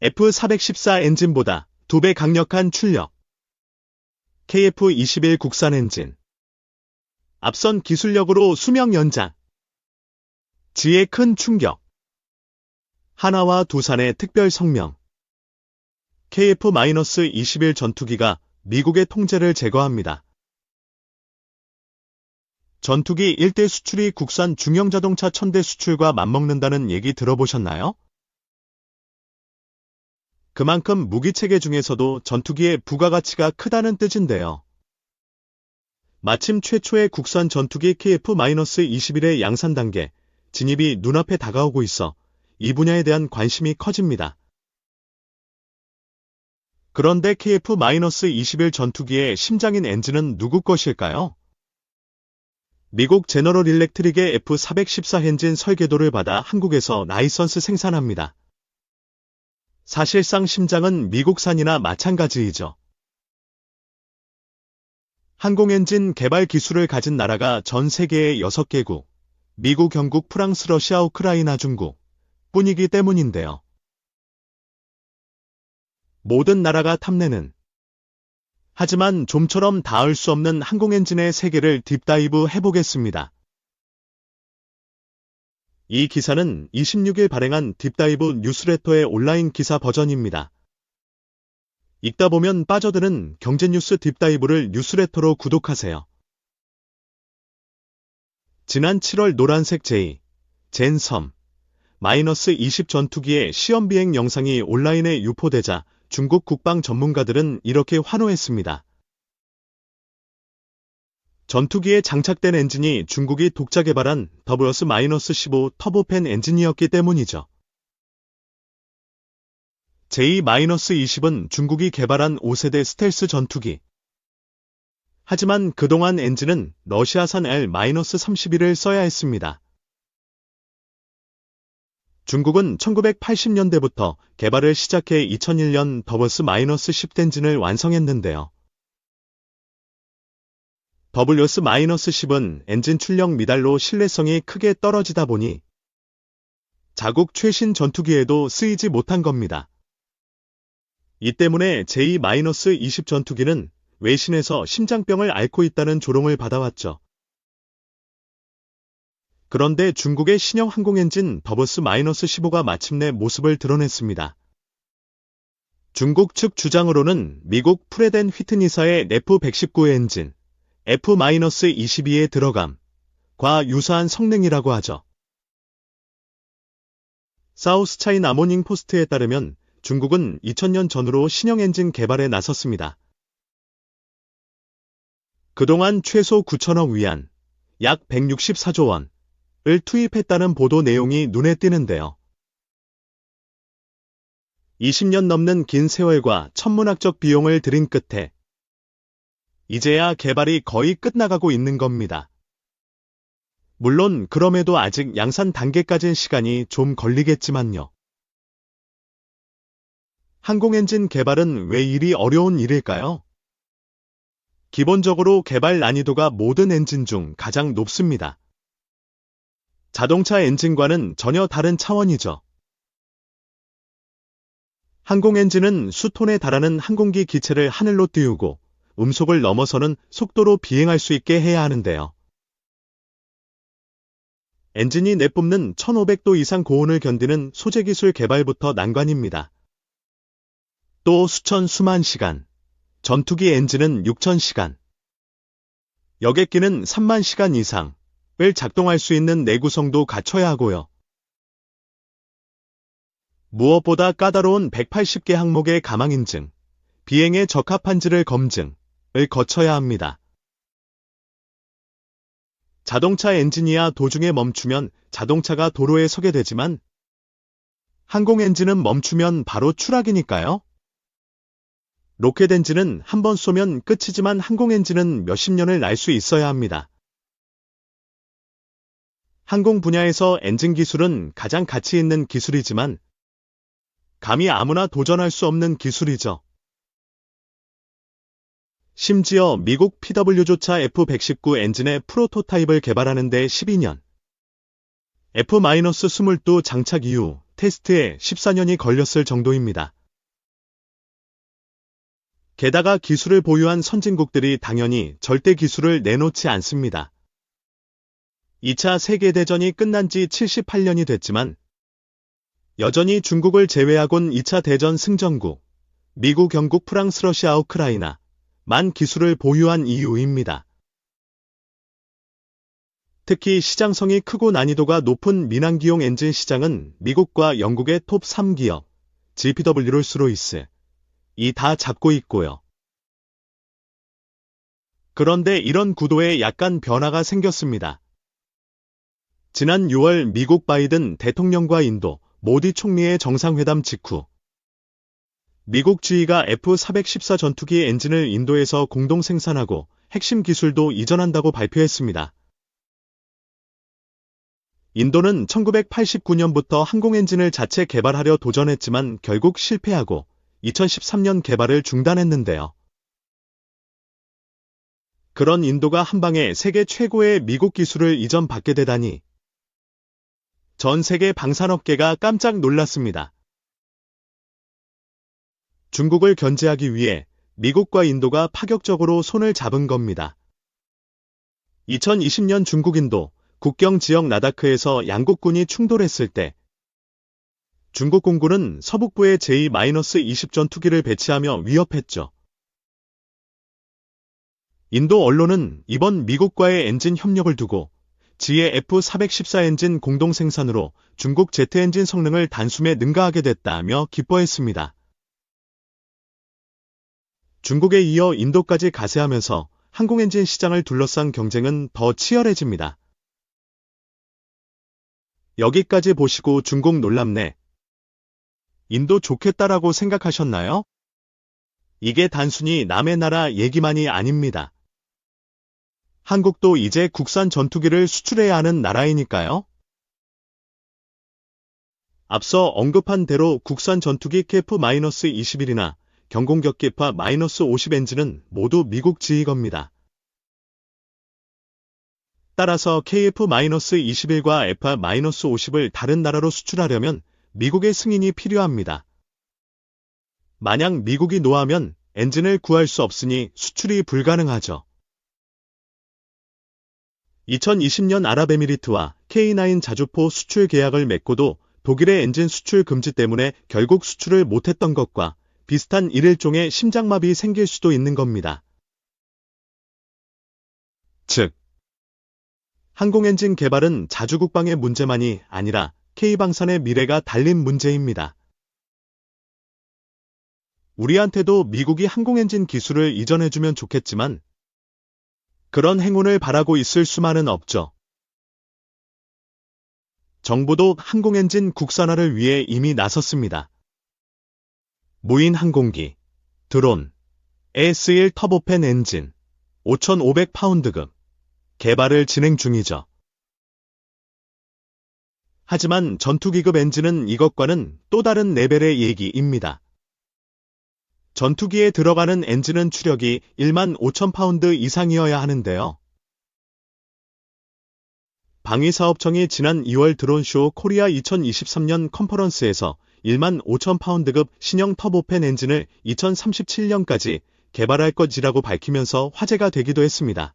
F414 엔진보다 2배 강력한 출력. KF21 국산 엔진. 앞선 기술력으로 수명 연장. 지에 큰 충격. 하나와 두산의 특별 성명. KF-21 전투기가 미국의 통제를 제거합니다. 전투기 1대 수출이 국산 중형자동차 1000대 수출과 맞먹는다는 얘기 들어보셨나요? 그만큼 무기체계 중에서도 전투기의 부가가치가 크다는 뜻인데요. 마침 최초의 국산 전투기 KF-21의 양산 단계, 진입이 눈앞에 다가오고 있어 이 분야에 대한 관심이 커집니다. 그런데 KF-21 전투기의 심장인 엔진은 누구 것일까요? 미국 제너럴 일렉트릭의 F414 엔진 설계도를 받아 한국에서 라이선스 생산합니다. 사실상 심장은 미국산이나 마찬가지이죠. 항공엔진 개발 기술을 가진 나라가 전 세계에 6개국, 미국, 영국, 프랑스, 러시아, 우크라이나, 중국 뿐이기 때문인데요. 모든 나라가 탐내는, 하지만 좀처럼 닿을 수 없는 항공엔진의 세계를 딥다이브 해보겠습니다. 이 기사는 26일 발행한 딥다이브 뉴스레터의 온라인 기사 버전입니다. 읽다 보면 빠져드는 경제뉴스 딥다이브를 뉴스레터로 구독하세요. 지난 7월 노란색 제이, 젠섬, -20 전투기의 시험 비행 영상이 온라인에 유포되자 중국 국방 전문가들은 이렇게 환호했습니다. 전투기에 장착된 엔진이 중국이 독자 개발한 WS-15 터보팬 엔진이었기 때문이죠. J-20은 중국이 개발한 5세대 스텔스 전투기. 하지만 그동안 엔진은 러시아산 L-31을 써야 했습니다. 중국은 1980년대부터 개발을 시작해 2001년 WS-10 엔진을 완성했는데요. WS-10은 엔진 출력 미달로 신뢰성이 크게 떨어지다 보니 자국 최신 전투기에도 쓰이지 못한 겁니다. 이 때문에 J-20 전투기는 외신에서 심장병을 앓고 있다는 조롱을 받아왔죠. 그런데 중국의 신형 항공엔진 WS-15가 마침내 모습을 드러냈습니다. 중국 측 주장으로는 미국 프레덴 휘트니사의 F-119 엔진, F-22의 들어감과 유사한 성능이라고 하죠. 사우스 차이나 모닝 포스트에 따르면 중국은 2000년 전후로 신형 엔진 개발에 나섰습니다. 그동안 최소 9천억 위안, 약 164조 원을 투입했다는 보도 내용이 눈에 띄는데요. 20년 넘는 긴 세월과 천문학적 비용을 들인 끝에 이제야 개발이 거의 끝나가고 있는 겁니다. 물론 그럼에도 아직 양산 단계까지는 시간이 좀 걸리겠지만요. 항공엔진 개발은 왜 이리 어려운 일일까요? 기본적으로 개발 난이도가 모든 엔진 중 가장 높습니다. 자동차 엔진과는 전혀 다른 차원이죠. 항공엔진은 수톤에 달하는 항공기 기체를 하늘로 띄우고 음속을 넘어서는 속도로 비행할 수 있게 해야 하는데요. 엔진이 내뿜는 1500도 이상 고온을 견디는 소재 기술 개발부터 난관입니다. 또 수만 시간, 전투기 엔진은 6000시간, 여객기는 3만 시간 이상을 작동할 수 있는 내구성도 갖춰야 하고요. 무엇보다 까다로운 180개 항목의 가망 인증, 비행에 적합한지를 검증을 거쳐야 합니다. 자동차 엔진이야 도중에 멈추면 자동차가 도로에 서게 되지만 항공 엔진은 멈추면 바로 추락이니까요. 로켓 엔진은 한 번 쏘면 끝이지만 항공 엔진은 몇십 년을 날 수 있어야 합니다. 항공 분야에서 엔진 기술은 가장 가치 있는 기술이지만 감히 아무나 도전할 수 없는 기술이죠. 심지어 미국 PW조차 F-119 엔진의 프로토타입을 개발하는 데 12년, F-22 장착 이후 테스트에 14년이 걸렸을 정도입니다. 게다가 기술을 보유한 선진국들이 당연히 절대 기술을 내놓지 않습니다. 2차 세계대전이 끝난 지 78년이 됐지만 여전히 중국을 제외하곤 2차 대전 승전국, 미국, 영국, 프랑스, 러시아, 우크라이나 만 기술을 보유한 이유입니다. 특히 시장성이 크고 난이도가 높은 민항기용 엔진 시장은 미국과 영국의 톱 3기업, GPW, 롤스로이스, 이 다 잡고 있고요. 그런데 이런 구도에 약간 변화가 생겼습니다. 지난 6월 미국 바이든 대통령과 인도 모디 총리의 정상회담 직후 미국 주의가 F-414 전투기 엔진을 인도에서 공동 생산하고 핵심 기술도 이전한다고 발표했습니다. 인도는 1989년부터 항공 엔진을 자체 개발하려 도전했지만 결국 실패하고 2013년 개발을 중단했는데요. 그런 인도가 한방에 세계 최고의 미국 기술을 이전받게 되다니 전 세계 방산업계가 깜짝 놀랐습니다. 중국을 견제하기 위해 미국과 인도가 파격적으로 손을 잡은 겁니다. 2020년 중국-인도 국경 지역 라다크에서 양국군이 충돌했을 때 중국 공군은 서북부에 J-20 전투기를 배치하며 위협했죠. 인도 언론은 이번 미국과의 엔진 협력을 두고 지의 F-414 엔진 공동 생산으로 중국 제트 엔진 성능을 단숨에 능가하게 됐다며 기뻐했습니다. 중국에 이어 인도까지 가세하면서 항공엔진 시장을 둘러싼 경쟁은 더 치열해집니다. 여기까지 보시고 중국 놀랍네. 인도 좋겠다라고 생각하셨나요? 이게 단순히 남의 나라 얘기만이 아닙니다. 한국도 이제 국산 전투기를 수출해야 하는 나라이니까요. 앞서 언급한 대로 국산 전투기 KF-21이나 경공격 KF-50 엔진은 모두 미국 지휘 겁니다. 따라서 KF-21과 F-50을 다른 나라로 수출하려면 미국의 승인이 필요합니다. 만약 미국이 노하면 엔진을 구할 수 없으니 수출이 불가능하죠. 2020년 아랍에미리트와 K9 자주포 수출 계약을 맺고도 독일의 엔진 수출 금지 때문에 결국 수출을 못했던 것과 비슷한 일일종의 심장마비 생길 수도 있는 겁니다. 즉, 항공엔진 개발은 자주국방의 문제만이 아니라 K방산의 미래가 달린 문제입니다. 우리한테도 미국이 항공엔진 기술을 이전해주면 좋겠지만 그런 행운을 바라고 있을 수만은 없죠. 정부도 항공엔진 국산화를 위해 이미 나섰습니다. 무인 항공기, 드론, AS1 터보팬 엔진, 5,500파운드급 개발을 진행 중이죠. 하지만 전투기급 엔진은 이것과는 또 다른 레벨의 얘기입니다. 전투기에 들어가는 엔진은 추력이 15,000파운드 이상이어야 하는데요. 방위사업청이 지난 2월 드론쇼 코리아 2023년 컨퍼런스에서 15,000파운드급 신형 터보팬 엔진을 2037년까지 개발할 것이라고 밝히면서 화제가 되기도 했습니다.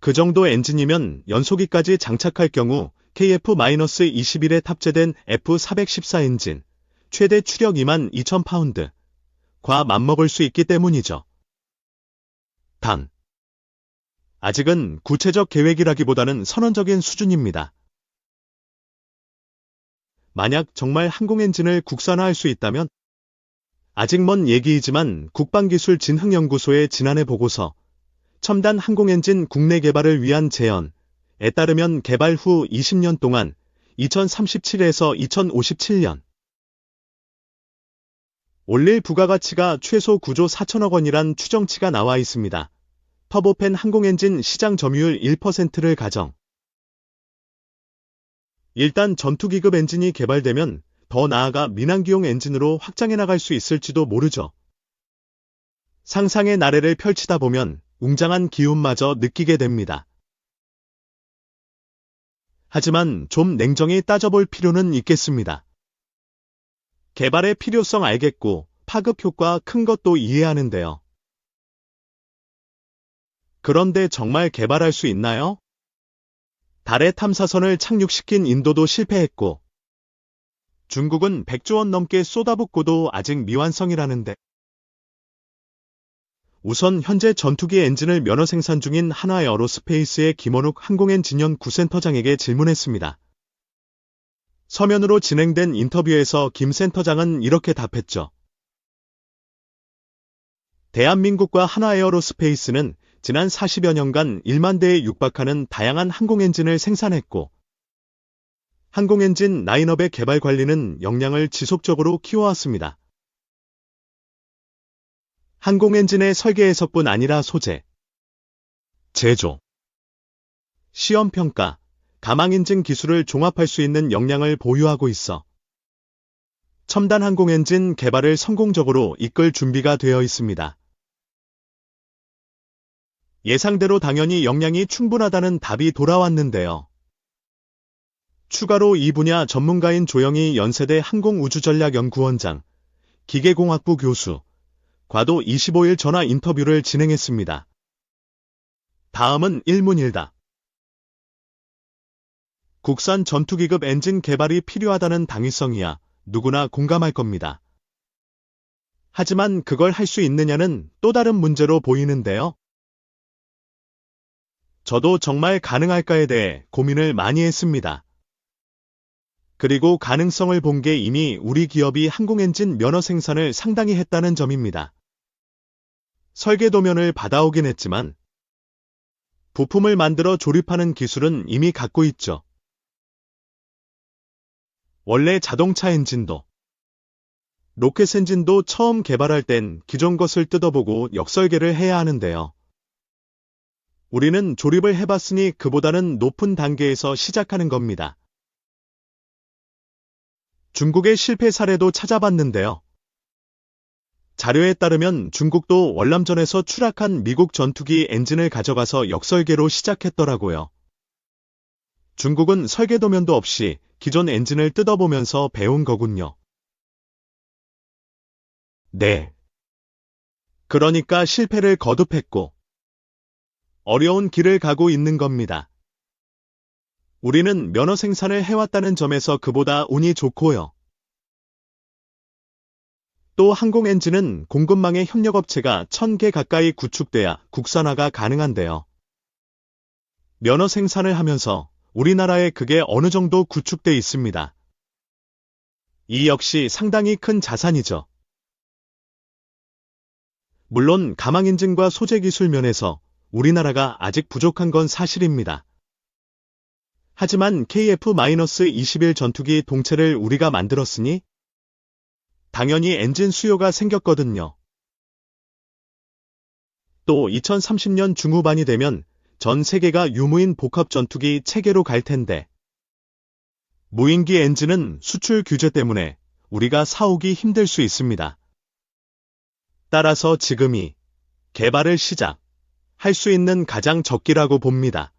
그 정도 엔진이면 연소기까지 장착할 경우 KF-21에 탑재된 F-414 엔진, 최대 추력 22,000파운드, 과 맞먹을 수 있기 때문이죠. 단, 아직은 구체적 계획이라기보다는 선언적인 수준입니다. 만약 정말 항공엔진을 국산화할 수 있다면 아직 먼 얘기이지만 국방기술진흥연구소의 지난해 보고서 첨단 항공엔진 국내 개발을 위한 제언에 따르면 개발 후 20년 동안 2037에서 2057년 올릴 부가가치가 최소 9조 4천억 원이란 추정치가 나와 있습니다. 터보팬 항공엔진 시장 점유율 1%를 가정. 일단 전투기급 엔진이 개발되면 더 나아가 민항기용 엔진으로 확장해 나갈 수 있을지도 모르죠. 상상의 나래를 펼치다 보면 웅장한 기운마저 느끼게 됩니다. 하지만 좀 냉정히 따져볼 필요는 있겠습니다. 개발의 필요성 알겠고 파급 효과 큰 것도 이해하는데요. 그런데 정말 개발할 수 있나요? 달에 탐사선을 착륙시킨 인도도 실패했고 중국은 100조 원 넘게 쏟아붓고도 아직 미완성이라는데 우선 현재 전투기 엔진을 면허 생산 중인 한화에어로스페이스의 김원욱 항공엔지니어 센터장에게 질문했습니다. 서면으로 진행된 인터뷰에서 김 센터장은 이렇게 답했죠. 대한민국과 한화에어로스페이스는 지난 40여 년간 1만 대에 육박하는 다양한 항공엔진을 생산했고 항공엔진 라인업의 개발 관리는 역량을 지속적으로 키워왔습니다. 항공엔진의 설계에서뿐 아니라 소재, 제조, 시험평가, 가망인증 기술을 종합할 수 있는 역량을 보유하고 있어 첨단 항공엔진 개발을 성공적으로 이끌 준비가 되어 있습니다. 예상대로 당연히 역량이 충분하다는 답이 돌아왔는데요. 추가로 이 분야 전문가인 조영희 연세대 항공우주전략연구원장, 기계공학부 교수, 과도 25일 전화 인터뷰를 진행했습니다. 다음은 일문일답. 국산 전투기급 엔진 개발이 필요하다는 당위성이야 누구나 공감할 겁니다. 하지만 그걸 할 수 있느냐는 또 다른 문제로 보이는데요. 저도 정말 가능할까에 대해 고민을 많이 했습니다. 그리고 가능성을 본 게 이미 우리 기업이 항공엔진 면허 생산을 상당히 했다는 점입니다. 설계도면을 받아오긴 했지만 부품을 만들어 조립하는 기술은 이미 갖고 있죠. 원래 자동차 엔진도 로켓 엔진도 처음 개발할 땐 기존 것을 뜯어보고 역설계를 해야 하는데요. 우리는 조립을 해봤으니 그보다는 높은 단계에서 시작하는 겁니다. 중국의 실패 사례도 찾아봤는데요. 자료에 따르면 중국도 월남전에서 추락한 미국 전투기 엔진을 가져가서 역설계로 시작했더라고요. 중국은 설계도면도 없이 기존 엔진을 뜯어보면서 배운 거군요. 네. 그러니까 실패를 거듭했고 어려운 길을 가고 있는 겁니다. 우리는 면허 생산을 해왔다는 점에서 그보다 운이 좋고요. 또 항공엔진은 공급망의 협력업체가 1000개 가까이 구축돼야 국산화가 가능한데요. 면허 생산을 하면서 우리나라에 그게 어느 정도 구축돼 있습니다. 이 역시 상당히 큰 자산이죠. 물론 가망인증과 소재 기술 면에서 우리나라가 아직 부족한 건 사실입니다. 하지만 KF-21 전투기 동체를 우리가 만들었으니 당연히 엔진 수요가 생겼거든요. 또 2030년 중후반이 되면 전 세계가 유무인 복합 전투기 체계로 갈 텐데 무인기 엔진은 수출 규제 때문에 우리가 사오기 힘들 수 있습니다. 따라서 지금이 개발을 시작할 수 있는 가장 적기라고 봅니다.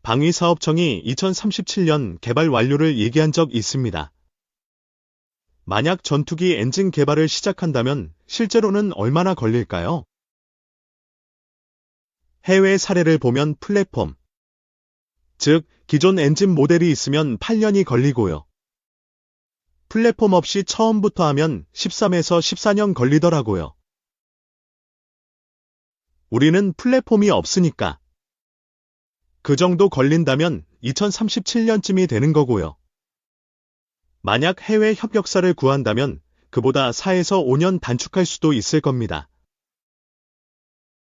방위사업청이 2037년 개발 완료를 얘기한 적 있습니다. 만약 전투기 엔진 개발을 시작한다면 실제로는 얼마나 걸릴까요? 해외 사례를 보면 플랫폼, 즉 기존 엔진 모델이 있으면 8년이 걸리고요. 플랫폼 없이 처음부터 하면 13에서 14년 걸리더라고요. 우리는 플랫폼이 없으니까 그 정도 걸린다면 2037년쯤이 되는 거고요. 만약 해외 협력사를 구한다면 그보다 4에서 5년 단축할 수도 있을 겁니다.